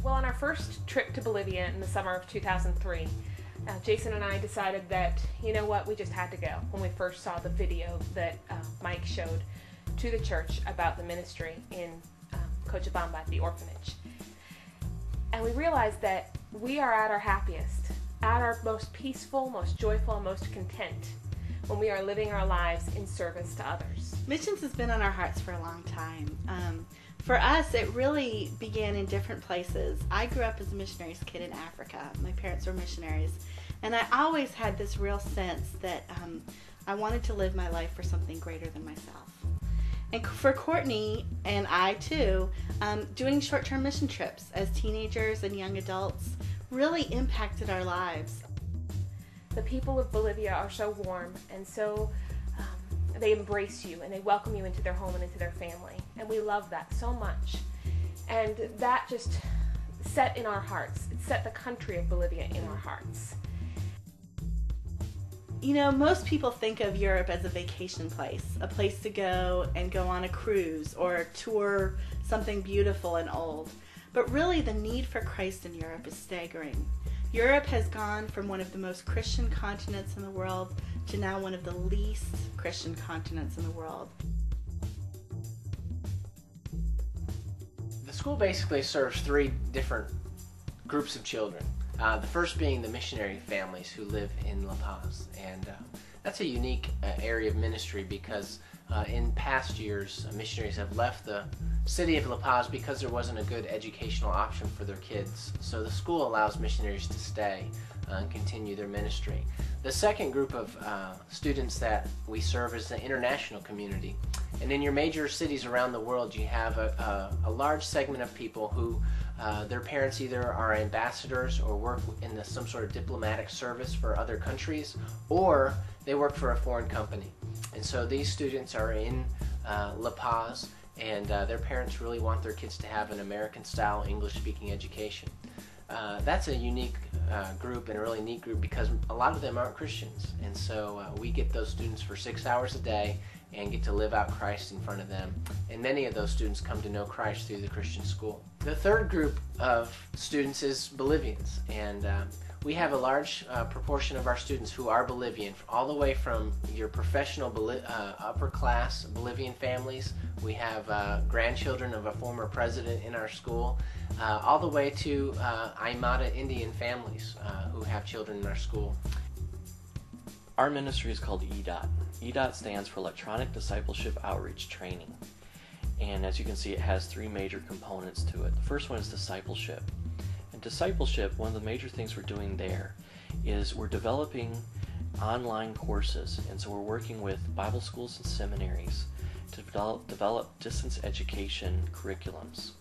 Well, on our first trip to Bolivia in the summer of 2003, Jason and I decided that, you know what, we just had to go when we first saw the video that Mike showed to the church about the ministry in Cochabamba at the orphanage. And we realized that we are at our happiest, at our most peaceful, most joyful, most content when we are living our lives in service to others. Missions has been on our hearts for a long time. For us, it really began in different places. I grew up as a missionaries kid in Africa. My parents were missionaries. And I always had this real sense that I wanted to live my life for something greater than myself. And for Courtney and I too, doing short-term mission trips as teenagers and young adults really impacted our lives. The people of Bolivia are so warm and so they embrace you and they welcome you into their home and into their family. And we love that so much. And that just set in our hearts. It set the country of Bolivia in our hearts. You know, most people think of Europe as a vacation place, a place to go and go on a cruise or tour something beautiful and old. But really the need for Christ in Europe is staggering. Europe has gone from one of the most Christian continents in the world to now one of the least Christian continents in the world. The school basically serves three different groups of children. The first being the missionary families who live in La Paz, and that's a unique area of ministry because in past years missionaries have left the city of La Paz because there wasn't a good educational option for their kids. So the school allows missionaries to stay and continue their ministry. The second group of students that we serve is the international community. And in your major cities around the world, you have a large segment of people who their parents either are ambassadors or work in some sort of diplomatic service for other countries, or they work for a foreign company. And so these students are in La Paz, and their parents really want their kids to have an American-style English-speaking education. That's a unique group and a really neat group because a lot of them aren't Christians, and so we get those students for 6 hours a day and get to live out Christ in front of them, and many of those students come to know Christ through the Christian school. The third group of students is Bolivians, and we have a large proportion of our students who are Bolivian, all the way from your professional upper-class Bolivian families. We have grandchildren of a former president in our school, all the way to Aymara Indian families who have children in our school. Our ministry is called EDOT. EDOT stands for Electronic Discipleship Outreach Training. And as you can see, it has three major components to it. The first one is discipleship. And discipleship, one of the major things we're doing there is we're developing online courses. And so we're working with Bible schools and seminaries to develop distance education curriculums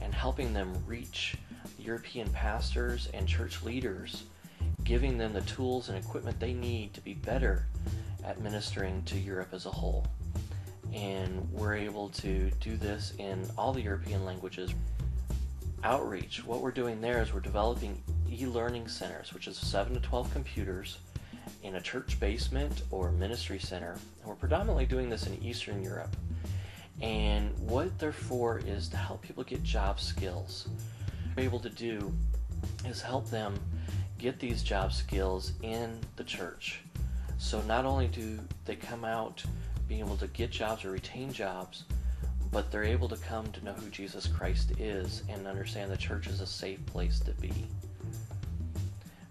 and helping them reach European pastors and church leaders, giving them the tools and equipment they need to be better at ministering to Europe as a whole. And we're able to do this in all the European languages. Outreach, what we're doing there is we're developing e-learning centers, which is 7 to 12 computers in a church basement or ministry center. And we're predominantly doing this in Eastern Europe. And what they're for is to help people get job skills. What we're able to do is help them get these job skills in the church. So not only do they come out being able to get jobs or retain jobs, but they're able to come to know who Jesus Christ is and understand the church is a safe place to be.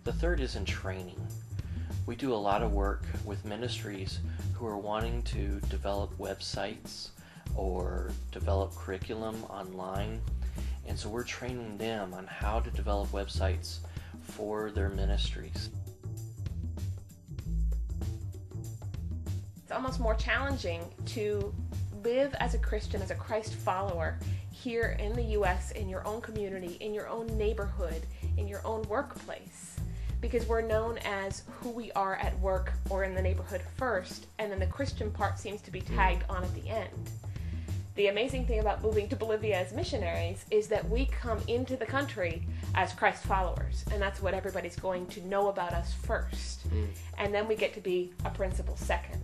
The third is in training. We do a lot of work with ministries who are wanting to develop websites or develop curriculum online, and so we're training them on how to develop websites for their ministries. It's almost more challenging to live as a Christian, as a Christ follower here in the U.S., in your own community, in your own neighborhood, in your own workplace, because we're known as who we are at work or in the neighborhood first, and then the Christian part seems to be tagged on at the end. The amazing thing about moving to Bolivia as missionaries is that we come into the country as Christ followers, and that's what everybody's going to know about us first. And then we get to be a principal second.